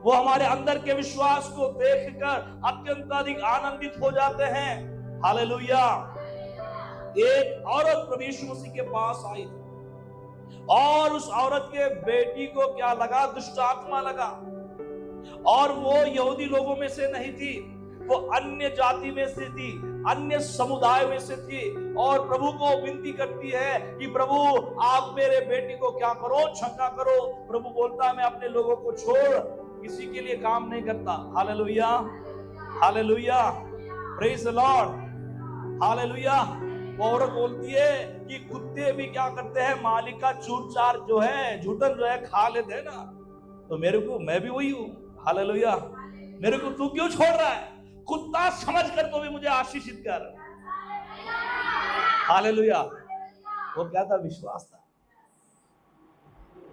वो हमारे अंदर के विश्वास को देखकर अत्यंत अधिक आनंदित हो जाते हैं। हालेलुया। एक औरत प्रभु यीशु मसीह के पास आई थी और उस औरत के बेटी को क्या लगा? दुष्ट आत्मा लगा। और वो यहूदी लोगों में से नहीं थी, वो अन्य जाति में से थी, अन्य समुदाय में से थी। और प्रभु को विनती करती है कि प्रभु आप मेरे बेटी को क्या करो? क्षमा करो। प्रभु बोलता है मैं अपने लोगों को छोड़ किसी के लिए काम नहीं करता। Hallelujah, hallelujah, praise the Lord, hallelujah. वो औरत बोलती है कि कुत्ते भी क्या करते हैं? मालिक का चूर चार जो है, झूठन जो है, खा लेते हैं ना। तो मेरे को, मैं भी वही हूं। हालेलुया। मेरे को तू क्यों छोड़ रहा है? कुत्ता समझकर तो भी मुझे आशीषित कर। हालेलुया। वो क्या था? विश्वास था।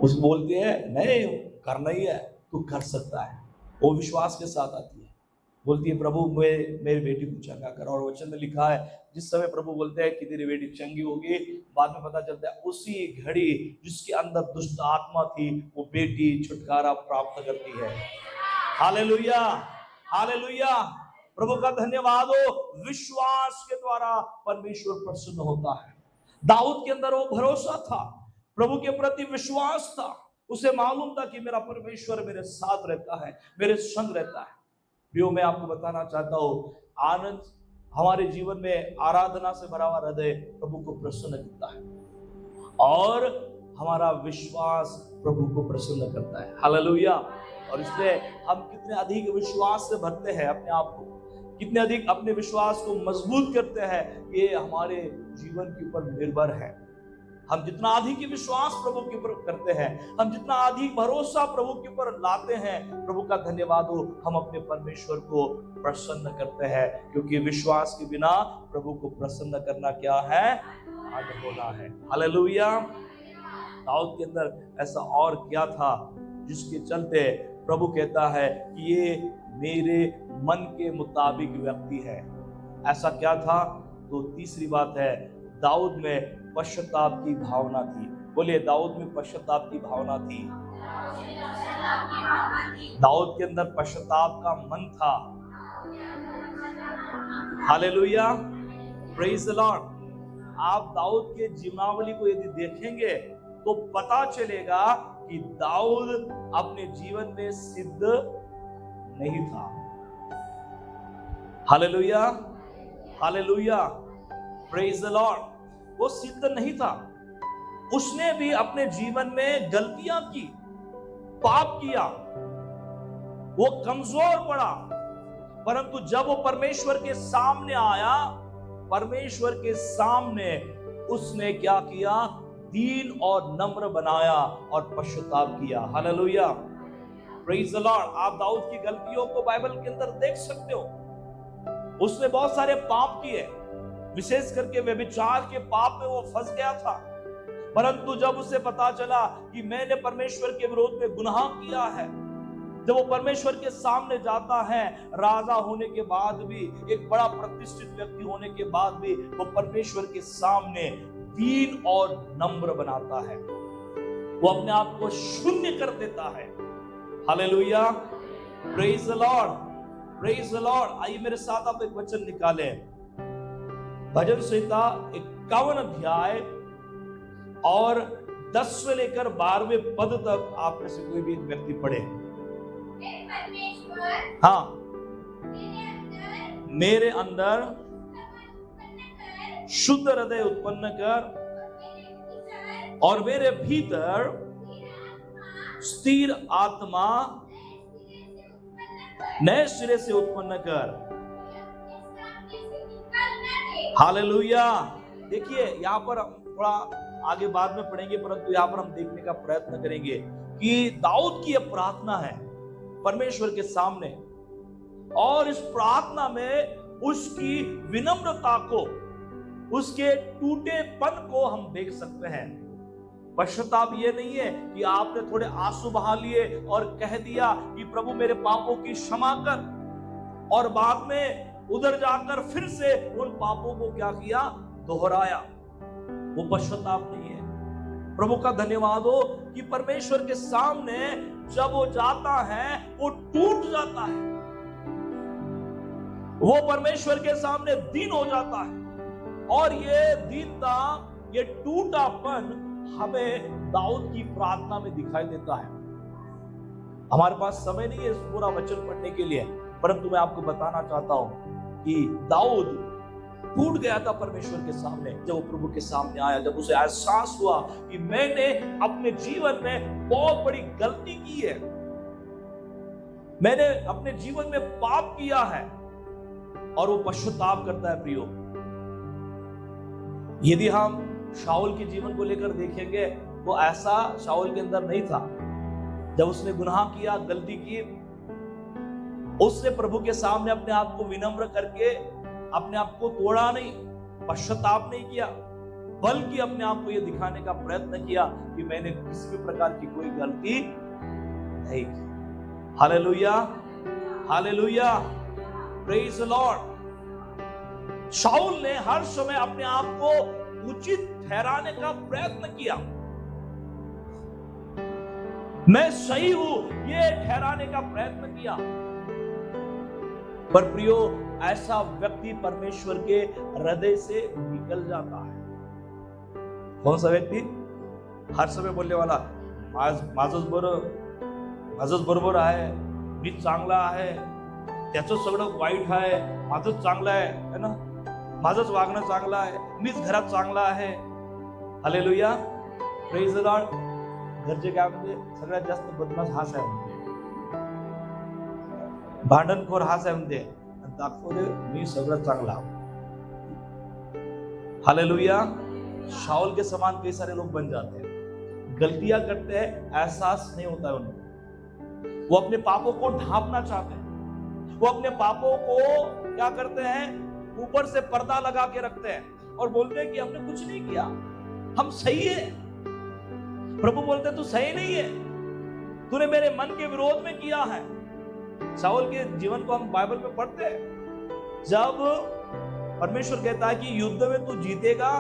उस बोलती है नहीं करना ही है, तू कर सकता है। वो विश्वास के साथ आती है, बोलती है प्रभु मेरी बेटी को चंगा कर। और वचन में लिखा है जिस समय प्रभु बोलते हैं कि तेरी बेटी चंगी होगी, बाद में पता चलता है उसी घड़ी जिसके अंदर दुष्ट आत्मा थी वो बेटी छुटकारा प्राप्त करती है। Hallelujah, hallelujah. प्रभु का धन्यवाद हो। विश्वास के द्वारा परमेश्वर प्रसन्न होता है। दाऊद के अंदर वो भरोसा था, प्रभु के प्रति विश्वास था। उसे मालूम था कि मेरा परमेश्वर मेरे साथ रहता है, मेरे संग रहता है। प्रियो, मैं आपको बताना चाहता हूँ, आनंद हमारे जीवन में आराधना से भरा हुआ हृदय प्रभु को प्रसन्न करता है और हमारा विश्वास प्रभु को प्रसन्न करता है। हालेलुया। और इसलिए हम कितने अधिक विश्वास से भरते हैं अपने आप को, कितने अधिक अपने विश्वास को मजबूत करते हैं, ये हमारे जीवन के ऊपर निर्भर है। हम जितना अधिक विश्वास प्रभु के ऊपर करते हैं, हम जितना अधिक भरोसा प्रभु के ऊपर लाते हैं, प्रभु का धन्यवाद हो, हम अपने परमेश्वर को प्रसन्न करते हैं। क्योंकि विश्वास के बिना प्रभु को प्रसन्न करना क्या है? आगे होना है। हालेलुया। दाऊद के अंदर ऐसा और क्या था जिसके चलते प्रभु कहता है कि ये मेरे मन के मुताबिक व्यक्ति है? ऐसा क्या था? तो तीसरी बात है, दाऊद में पश्चाताप की भावना थी। बोलिए, दाऊद में पश्चाताप की भावना थी। दाऊद के अंदर पश्चाताप का मन था। Hallelujah, praise the Lord. आप दाऊद के जीवनावली को यदि देखेंगे तो पता चलेगा कि दाऊद अपने जीवन में सिद्ध नहीं था। Hallelujah, hallelujah, praise the Lord. वो सिद्ध नहीं था। उसने भी अपने जीवन में गलतियां की, पाप किया, वो कमजोर पड़ा। परंतु जब वो परमेश्वर के सामने आया, परमेश्वर के सामने उसने क्या किया? दीन और नम्र बनाया और पश्चाताप किया। Hallelujah, praise the Lord. आप दाऊद की गलतियों को बाइबल के अंदर देख सकते हो। उसने बहुत सारे पाप किए, विशेष करके व्यभिचार के पाप में वो फंस गया था। परंतु जब उसे पता चला कि मैंने परमेश्वर के विरोध में गुनाह किया है, जब वो परमेश्वर के सामने जाता है, राजा होने के बाद भी, एक बड़ा प्रतिष्ठित व्यक्ति होने के बाद भी, वो परमेश्वर के सामने दीन और नम्र बनाता है। वो अपने आप को शून्य कर देता है। Hallelujah, praise the Lord, praise the Lord. आइए मेरे साथ आप एक वचन निकालें, भजन संहिता 51 अध्याय और 10 से लेकर 12वें पद तक आप में से कोई भी एक व्यक्ति पढ़े। हाँ, मेरे अंदर शुद्ध हृदय उत्पन्न कर और मेरे भीतर स्थिर आत्मा नए सिरे से उत्पन्न कर। हालेलुया। देखिए यहाँ पर हम थोड़ा आगे बाद में पढ़ेंगे, परंतु यहाँ पर हम देखने का प्रयत्न करेंगे कि दाऊद की यह प्रार्थना है परमेश्वर के सामने, और इस प्रार्थना में उसकी विनम्रता को, उसके टूटेपन को हम देख सकते हैं। पश्चाताप ये नहीं है कि आपने थोड़े आंसू बहा लिए और कह दिया कि प्रभु मेरे पापों की क्षमा कर, और बाद में उधर जाकर फिर से उन पापों को क्या किया, दोहराया। वो पश्चाताप नहीं है। प्रभु का धन्यवाद हो कि परमेश्वर के सामने जब वो जाता है वो टूट जाता है, वो परमेश्वर के सामने दीन हो जाता है, और ये दीनता, ये टूटापन हमें दाऊद की प्रार्थना में दिखाई देता है। हमारे पास समय नहीं है इस पूरा वचन पढ़ने के लिए, परंतु मैं आपको बताना चाहता हूं कि दाऊद टूट गया था परमेश्वर के सामने जब वो प्रभु के सामने आया, जब उसे एहसास हुआ कि मैंने अपने जीवन में बहुत बड़ी गलती की है, मैंने अपने जीवन में पाप किया है, और वो पश्चाताप करता है। प्रियो, यदि हम शाऊल के जीवन को लेकर देखेंगे तो ऐसा शाऊल के अंदर नहीं था। जब उसने गुनाह किया, गलती की, उसने प्रभु के सामने अपने आप को विनम्र करके अपने आप को तोड़ा नहीं, पश्चाताप नहीं किया, बल्कि अपने आप को यह दिखाने का प्रयत्न किया कि मैंने किसी भी प्रकार की कोई गलती नहीं की। Hallelujah, hallelujah, praise the Lord. शाऊल ने हर समय अपने आप को उचित ठहराने का प्रयत्न किया, मैं सही हूं ये ठहराने का प्रयत्न किया। पर प्रियो, ऐसा व्यक्ति परमेश्वर के हृदय से निकल जाता है। कौन सा व्यक्ति? हर समय बोलने वाला, माझंच बरोबर आहे, मीच चांगला आहे, त्याचं सगळं वाईट आहे, माझंच चांगलं आहे ना, माझंच वागणं चांगलं आहे, मीच घरात चांगला आहे। Hallelujah, praise the Lord. घरचे काय म्हणजे सगळ्यात जास्त बदमाश हाच आहे, म्हणजे भांडणखोर हाच आहे, म्हणते दाखवले मी सगळं चांगला। हालेलुया। शाऊल के समान कई सारे लोग बन जाते हैं, गलतियां करते हैं, एहसास नहीं होता है उनको, वो अपने पापों को ढांपना चाहते हैं, वो अपने पापों को क्या करते हैं, ऊपर से पर्दा लगा के रखते हैं और बोलते हैं कि हमने कुछ नहीं किया, हम सही है। प्रभु बोलते हैं तू सही नहीं है, तूने मेरे मन के विरोध में किया है। शाऊल के जीवन को हम बाइबल में पढ़ते हैं, जब परमेश्वर कहता है कि युद्ध में तू जीतेगा,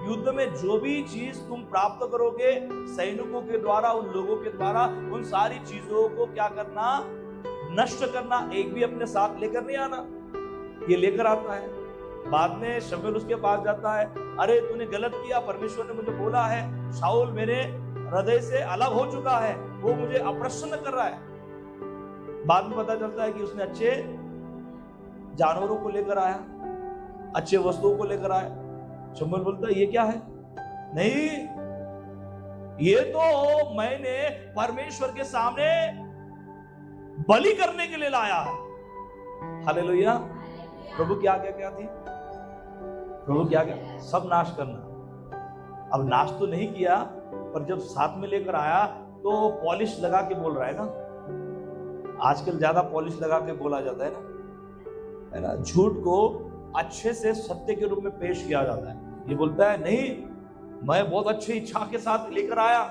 युद्ध में जो भी चीज तुम प्राप्त करोगे सैनिकों के द्वारा, उन लोगों के द्वारा, उन सारी चीजों को क्या करना, नष्ट करना, एक भी अपने साथ लेकर नहीं आना। ये लेकर आता है। बाद में शमूएल उसके पास जाता है, अरे तूने गलत किया, परमेश्वर ने मुझे बोला है शाऊल मेरे हृदय से अलग हो चुका है, वो मुझे अप्रसन्न कर रहा है। बाद में पता चलता है कि उसने अच्छे जानवरों को लेकर आया, अच्छे वस्तुओं को लेकर आया। शमूएल बोलता है ये क्या है? नहीं, ये तो मैंने परमेश्वर के सामने बलि करने के लिए लाया है। हालेलुया। प्रभु की आज्ञा क्या थी? प्रभु की आज्ञा सब नाश करना। अब नाश तो नहीं किया, पर जब साथ में लेकर आया तो पॉलिश लगा के बोल रहा है ना। आजकल ज्यादा पॉलिश लगा के बोला जाता है ना, झूठ को अच्छे से सत्य के रूप में पेश किया जाता है। ये बोलता है नहीं, मैं बहुत अच्छी इच्छा के साथ लेकर आया,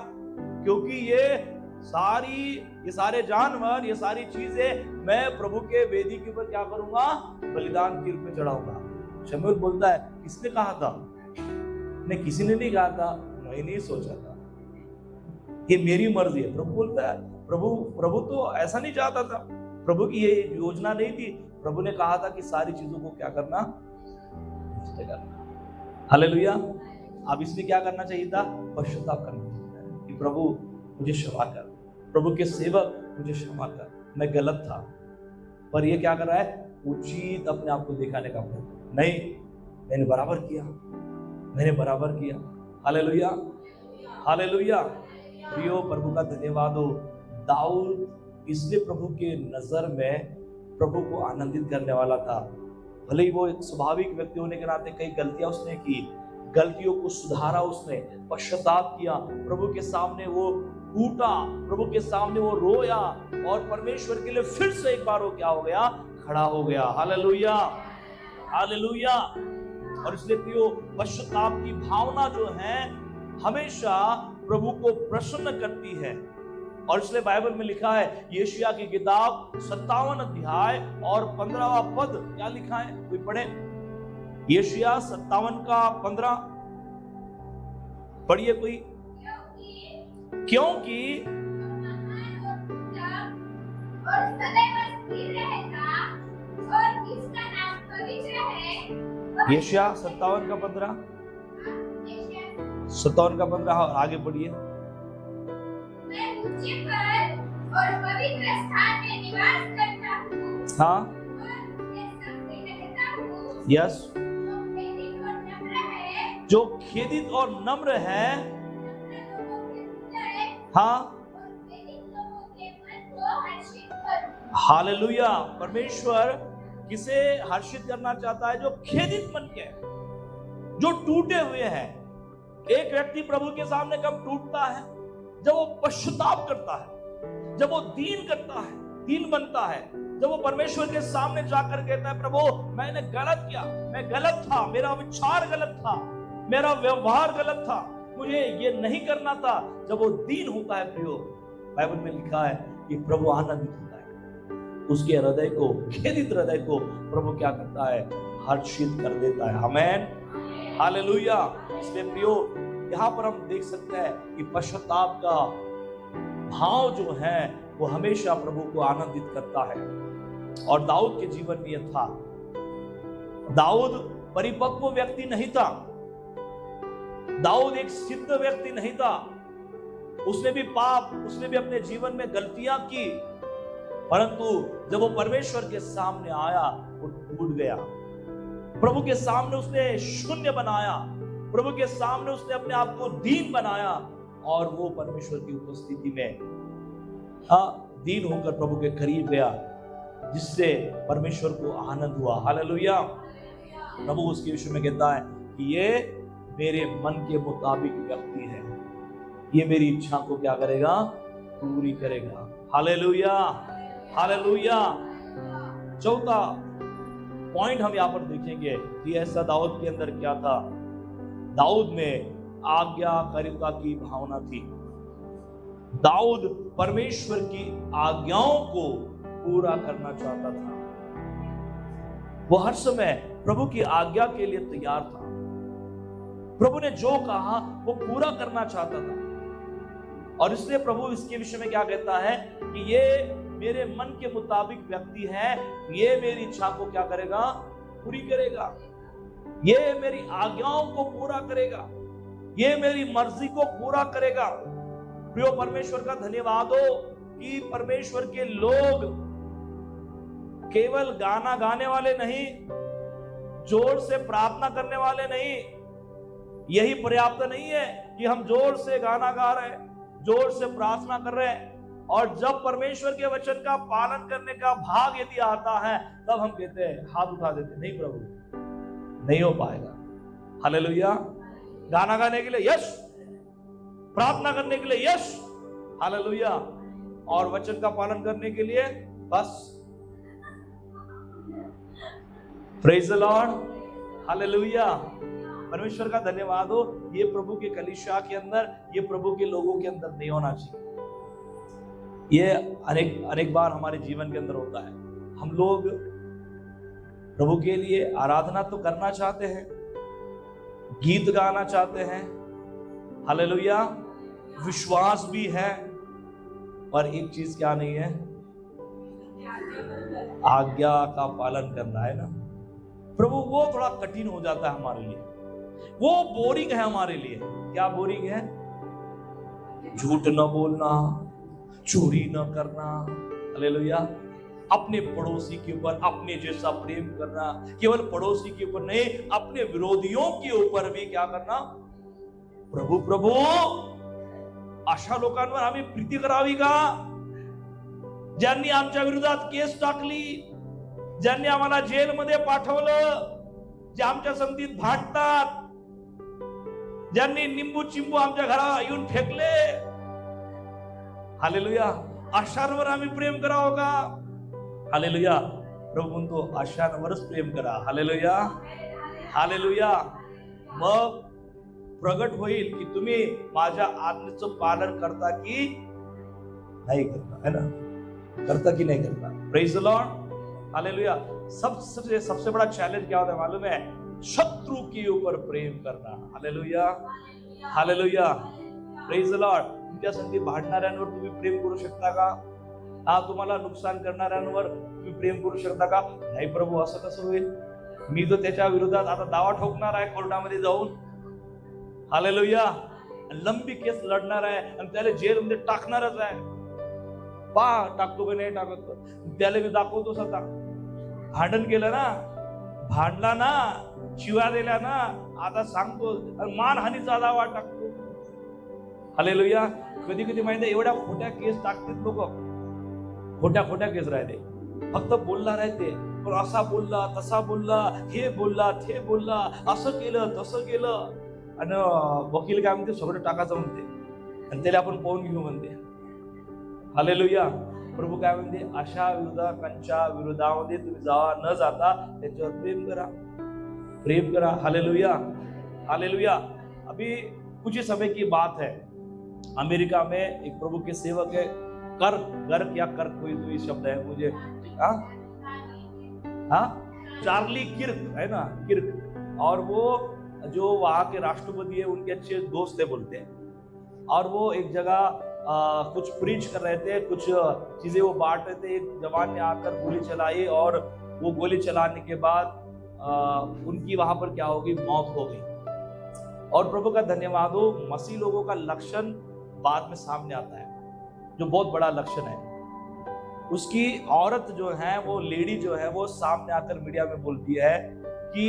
क्योंकि ये सारे जानवर, ये सारी चीजें मैं प्रभु के वेदी के ऊपर क्या करूंगा, बलिदान के रूप में चढ़ाऊंगा। शमूएल बोलता है किसने कहा था? नहीं, किसी ने नहीं कहा था, मैंने सोचा था, ये मेरी मर्जी है। प्रभु बोलता है प्रभु तो ऐसा नहीं चाहता था, प्रभु की ये योजना नहीं थी। प्रभु ने कहा था कि सारी चीजों को क्या करना, हालेलुया। अब इसमें क्या करना चाहिए था? पश्चाताप करना चाहिए कि प्रभु मुझे क्षमा कर, प्रभु के सेवक मुझे क्षमा कर, मैं गलत था। पर ये क्या कर रहा है? उचित अपने आप को दिखाने का प्रयत्न। नहीं, मैंने बराबर किया। Hallelujah, hallelujah. प्रियो, प्रभु का धन्यवाद हो दाऊद इसलिए प्रभु के नजर में प्रभु को आनंदित करने वाला था। भले ही वो एक स्वाभाविक व्यक्ति होने के नाते कई गलतियां उसने की, गलतियों को सुधारा, उसने पश्चाताप किया, प्रभु के सामने वो टूटा, प्रभु के सामने वो रोया और परमेश्वर के लिए फिर से एक बार वो क्या हो गया, खड़ा हो गया। Hallelujah, hallelujah. और इसलिए प्रियो, पश्चाताप की भावना जो है हमेशा प्रभु को प्रसन्न करती है। और इसलिए बाइबल में लिखा है, यशायाह की किताब 57 अध्याय और 15वां पद, क्या लिखा है, कोई पढ़े? यशायाह 57 का 15 पढ़िए कोई। क्योंकि और सदैव स्थिर रहेगा और इसका नाम पवित्र है। यशायाह 57 का 15, 57 का 15, और आगे पढ़िए। मैं ऊंचे पर और पवित्र स्थान में निवास करता हूँ। हाँ, और मैं सबसे रहता हूँ। यस, जो खेदित और नम्र है, जो खेदित और नम्र है, हाँ, और खेदित लोगों के मन को हर्षित करूँ। हालेलुया। परमेश्वर किसे हर्षित करना चाहता है? जो खेदित मन के, जो टूटे हुए हैं। एक व्यक्ति प्रभु के सामने कब टूटता है? जब वो पश्चाताप करता है, जब वो दीन करता है, दीन बनता है, जब वो परमेश्वर के सामने जाकर कहता है, प्रभु मैंने गलत किया, मैं गलत था, मेरा विचार गलत था, मेरा व्यवहार गलत था, मुझे ये नहीं करना था। जब वो दीन होता है प्रियो, बाइबल में लिखा है कि प्रभु आनंदित होता है, उसके हृदय को, खेदित हृदय को प्रभु क्या करता है? हर्षित कर देता है। आमेन, हालेलुया। इसलिए प्रियो, यहाँ पर हम देख सकते हैं कि पश्चाताप का भाव जो है वो हमेशा प्रभु को आनंदित करता है। और दाऊद के जीवन में यह था। दाऊद परिपक्व व्यक्ति नहीं था, दाऊद एक सिद्ध व्यक्ति नहीं था, उसने भी पाप, उसने भी अपने जीवन में गलतियां की, परंतु जब वो परमेश्वर के सामने आया वो टूट गया। प्रभु के सामने उसने शून्य बनाया, प्रभु के सामने उसने अपने आप को दीन बनाया और वो परमेश्वर की उपस्थिति में दीन होकर प्रभु के करीब गया, जिससे परमेश्वर को आनंद हुआ। हालेलुया। प्रभु उसके विषय में कहता है कि ये मेरे मन के मुताबिक व्यक्ति है, ये मेरी इच्छा को क्या करेगा? पूरी करेगा। Hallelujah, hallelujah. चौथा पॉइंट हम यहां पर देखेंगे कि ऐसा दाऊद के अंदर क्या था। दाऊद में आज्ञाकारिता की भावना थी। दाऊद परमेश्वर की आज्ञाओं को पूरा करना चाहता था। वो हर समय प्रभु की आज्ञा के लिए तैयार था। प्रभु ने जो कहा वो पूरा करना चाहता था। और इसलिए प्रभु इसके विषय में क्या कहता है कि ये मेरे मन के मुताबिक व्यक्ति है, ये मेरी इच्छा को क्या करेगा? पूरी करेगा, ये मेरी आज्ञाओं को पूरा करेगा, ये मेरी मर्जी को पूरा करेगा। प्रियो, परमेश्वर का धन्यवाद हो कि परमेश्वर के लोग केवल गाना गाने वाले नहीं, जोर से प्रार्थना करने वाले नहीं, यही पर्याप्त नहीं है कि हम जोर से गाना गा रहे हैं, जोर से प्रार्थना कर रहे हैं, और जब परमेश्वर के वचन का पालन करने का भाग यदि आता है तब हम कहते हैं, हाथ उठा देते, नहीं प्रभु, नहीं हो पाएगा। हालेलुया। गाना गाने के लिए यश, प्रार्थना करने के लिए यश, हालेलुया, और वचन का पालन करने के लिए बस प्रेज द लॉर्ड, हालेलुया। परमेश्वर का धन्यवाद हो। ये प्रभु के कलीसिया के अंदर, ये प्रभु के लोगों के अंदर नहीं होना चाहिए। ये अनेक बार हमारे जीवन के अंदर होता है। हम लोग प्रभु के लिए आराधना तो करना चाहते हैं, गीत गाना चाहते हैं, हालेलुया, विश्वास भी है, पर एक चीज क्या नहीं है? आज्ञा का पालन करना है ना प्रभु। वो थोड़ा कठिन हो जाता है हमारे लिए, वो बोरिंग है हमारे लिए। क्या बोरिंग है? झूठ न बोलना, चोरी न करना, हालेलुया, अपने पड़ोसी के ऊपर अपने जैसा प्रेम करना, केवल पड़ोसी के ऊपर नहीं, अपने विरोधियों के ऊपर भी क्या करना? प्रभू प्रभू अशा लोकांवर आम्ही प्रीती करावी का? ज्यांनी आमच्या विरोधात केस टाकली, ज्यांनी आम्हाला जेलमध्ये पाठवलं, जे आमच्या संगतीत भांडतात, ज्यांनी निंबू चिंबू आमच्या घरात येऊन फेकले, हालेलुया, अशांवर आम्ही प्रेम करावं का? हालेलुया. प्रभू म्हणतो अशांवरच प्रेम करा. Hallelujah, hallelujah. मग प्रगट होईल की तुम्ही माझ्या आज्ञेचं पालन करता की नाही करता, है ना? करता की नहीं करता? Praise the Lord, hallelujah. सबसे बड़ा चैलेंज क्या होता है मालूम है? शत्रु के ऊपर प्रेम करना. Hallelujah, hallelujah. Praise the Lord. तुमच्यासाठी भांडणाऱ्यांवर तुम्ही प्रेम करू शकता का? हा, तुम्हाला नुकसान करणाऱ्यांवर तुम्ही प्रेम करू शकता का? नाही प्रभू, असं कसं होईल? मी तर त्याच्या विरोधात आता दावा ठोकणार आहे कोर्टामध्ये जाऊन. हालेलुया. लंबी केस लढणार आहे आणि त्याला जेलमध्ये टाकणारच आहे. टाकतो की नाही टाकत, त्याला मी दाखवतोच आता. भांडण केलं ना, भांडला ना, शिव्या दिल्या ना, आता सांगतो मानहानीचा दावा टाकतो. हालेलुया. कधी कधी माहिती एवढ्या खोट्या केस टाकतात लोक, खोट्या केस राहते, फक्त बोलणार आहे ते, पण असा बोलला, तसा बोलला, हे बोलला, ते बोलला, असं केलं, तसं केलं, आणि वकील काय म्हणते, सगळं टाकायचं म्हणते आणि त्याला आपण पाहून घेऊ म्हणते. हालेलुया. प्रभू काय म्हणते, अशा विरोधकांच्या विरोधामध्ये तुम्ही न जाता त्याच्यावर प्रेम करा, प्रेम करा. Hallelujah, hallelujah. अभी कुछ ही समय की बात है, अमेरिका में एक प्रभु के सेवक है, गर्क या कर्क कोई शब्द है मुझे, चार्ली किर्क है ना, किर्क. और वो जो वहां के राष्ट्रपति है उनके अच्छे दोस्त है बोलते हैं, और वो एक जगह कुछ प्रीच कर रहे थे, कुछ चीजें वो बांट रहे थे. एक जवान ने आकर गोली चलाई और वो गोली चलाने के बाद उनकी वहां पर क्या होगी, मौत हो गई. और प्रभु का धन्यवाद हो, मसीह लोगों का लक्षण बाद में सामने आता है, जो बहुत बड़ा लक्षण है. उसकी औरत जो है, वो लेडी जो है, वो सामने आकर मीडिया में बोलती है कि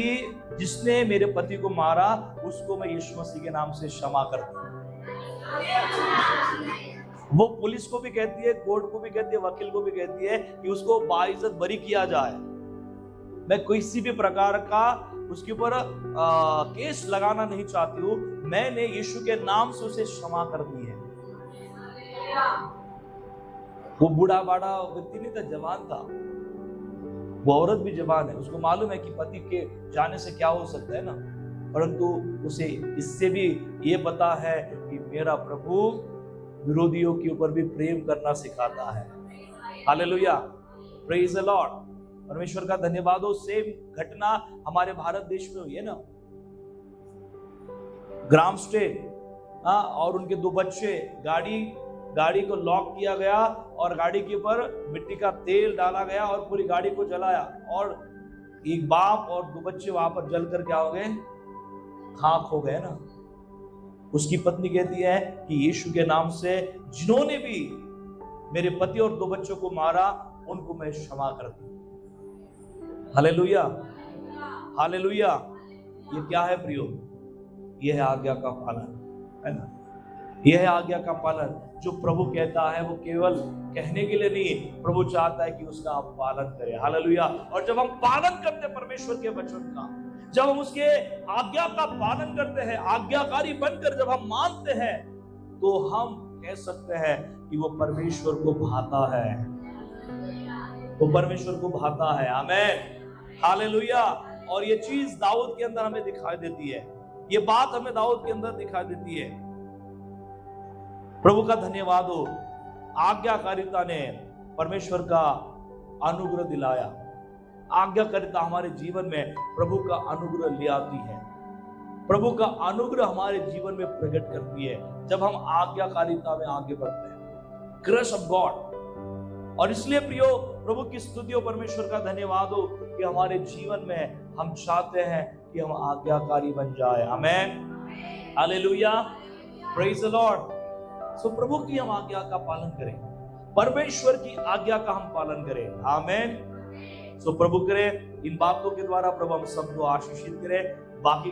जिसने मेरे पति को मारा उसको मैं यीशु मसीह के नाम से क्षमा करती हूँ. वो पुलिस को भी कहती है, कोर्ट को भी कहती है, वकील को भी कहती है कि उसको बाइज्जत बरी किया जाए. मैं किसी भी प्रकार का उसके ऊपर केस लगाना नहीं चाहती हूँ. मैंने यीशु के नाम से उसे क्षमा कर दी है. वो बूढ़ा बाड़ा व्यक्ति नहीं था, जवान था. वो औरत भी जवान है, उसको मालूम है कि पति के जाने से क्या हो सकता है ना, परंतु उसे इससे भी ये पता है कि मेरा प्रभु विरोधियों के ऊपर भी प्रेम करना सिखाता है. Hallelujah, praise the Lord. परमेश्वर का धन्यवाद हो. सेम घटना हमारे भारत देश में हुई है ना. ग्राम स्टेट, और उनके 2 बच्चे, गाड़ी को लॉक किया गया और गाड़ी के ऊपर मिट्टी का तेल डाला गया और पूरी गाड़ी को जलाया, और एक बाप और 2 बच्चे वहां पर जलकर क्या हो गए, खाक हो गए ना. उसकी पत्नी कहती है कि यीशु के नाम से जिन्होंने भी मेरे पति और 2 बच्चों को मारा उनको मैं क्षमा करती हूं. Hallelujah, hallelujah. ये क्या है प्रियो? यह है आज्ञा का पालन, है ना. यह है आज्ञा का पालन. जो प्रभु कहता है वो केवल कहने के लिए नहीं, प्रभु चाहता है कि उसका आप पालन करें. हालेलुया. और जब हम पालन करते परमेश्वर के वचन का, जब हम उसके आज्ञा का पालन करते हैं, आज्ञाकारी बनकर जब हम मानते हैं, तो हम कह सकते हैं कि वो परमेश्वर को भाता है, वो परमेश्वर को भाता है. आमीन, हालेलुया. और ये चीज दाऊद के अंदर हमें दिखाई देती है, ये बात हमें दाऊद के अंदर दिखाई देती है. प्रभु का धन्यवाद हो. आज्ञाकारिता ने परमेश्वर का अनुग्रह दिलाया. आज्ञाकारिता हमारे जीवन में प्रभु का अनुग्रह ले आती है. प्रभु का अनुग्रह हमारे जीवन में प्रकट करती है जब हम आज्ञाकारिता में आगे बढ़ते हैं. Grace of God. और इसलिए प्रियो, प्रभु की स्तुति हो, परमेश्वर का धन्यवाद हो कि हमारे जीवन में हम चाहते हैं कि हम आज्ञाकारी बन जाए. आमीन, हालेलुया, प्रेज द लॉर्ड. सो प्रभु की हम आज्ञा का पालन करें, परमेश्वर की आज्ञा का हम पालन करें. आमीन. सो प्रभु करे इन बातों के द्वारा प्रभु हम सबको आशीषित करे. बाकी